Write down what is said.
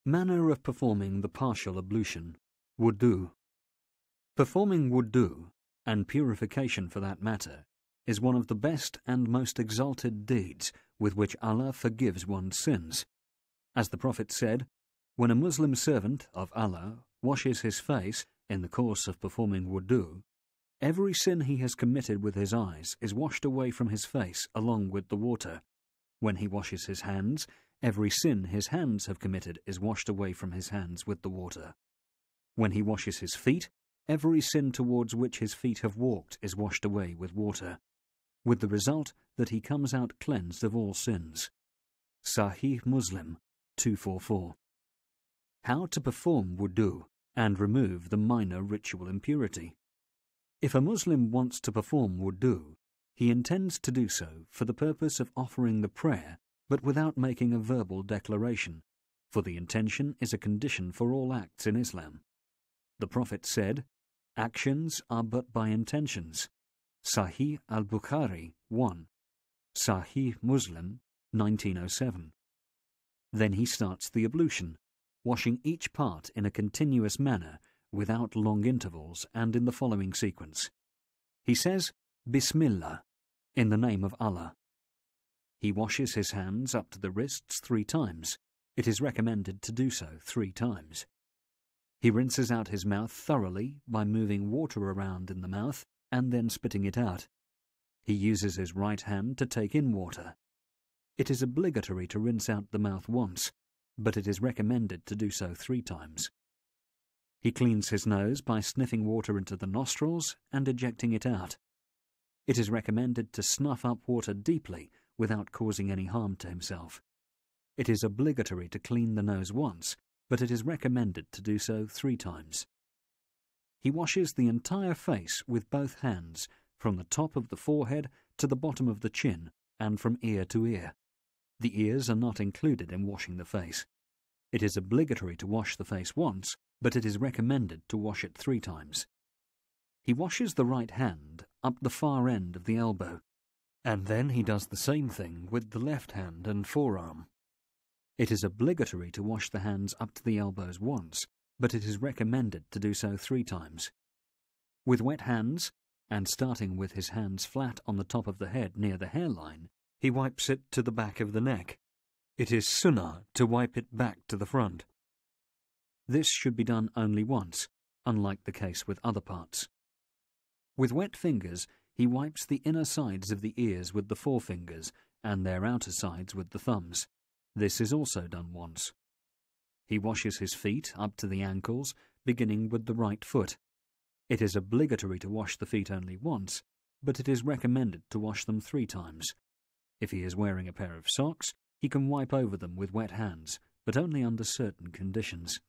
Manner of performing the partial ablution, wudu. Performing wudu, and purification for that matter, is one of the best and most exalted deeds with which Allah forgives one's sins. As the Prophet said, when a Muslim servant of Allah washes his face in the course of performing wudu, every sin he has committed with his eyes is washed away from his face along with the water. When he washes his hands, every sin his hands have committed is washed away from his hands with the water. When he washes his feet, every sin towards which his feet have walked is washed away with water, with the result that he comes out cleansed of all sins. Sahih Muslim 244. How to perform wudu and remove the minor ritual impurity. If a Muslim wants to perform wudu, he intends to do so for the purpose of offering the prayer, but without making a verbal declaration, for the intention is a condition for all acts in Islam. The Prophet said, "Actions are but by intentions." Sahih al-Bukhari 1, Sahih Muslim 1907. Then he starts the ablution, washing each part in a continuous manner without long intervals and in the following sequence. He says, Bismillah, in the name of Allah. He washes his hands up to the wrists 3 times. It is recommended to do so 3 times. He rinses out his mouth thoroughly by moving water around in the mouth and then spitting it out. He uses his right hand to take in water. It is obligatory to rinse out the mouth once, but it is recommended to do so 3 times. He cleans his nose by sniffing water into the nostrils and ejecting it out. It is recommended to snuff up water deeply without causing any harm to himself. It is obligatory to clean the nose once, but it is recommended to do so 3 times. He washes the entire face with both hands, from the top of the forehead to the bottom of the chin, and from ear to ear. The ears are not included in washing the face. It is obligatory to wash the face once, but it is recommended to wash it 3 times. He washes the right hand up the far end of the elbow, and then he does the same thing with the left hand and forearm. It is obligatory to wash the hands up to the elbows once, but it is recommended to do so 3 times. With wet hands, and starting with his hands flat on the top of the head near the hairline, he wipes it to the back of the neck. It is sunnah to wipe it back to the front. This should be done only once, unlike the case with other parts. With wet fingers, he wipes the inner sides of the ears with the forefingers and their outer sides with the thumbs. This is also done once. He washes his feet up to the ankles, beginning with the right foot. It is obligatory to wash the feet only once, but it is recommended to wash them 3 times. If he is wearing a pair of socks, he can wipe over them with wet hands, but only under certain conditions.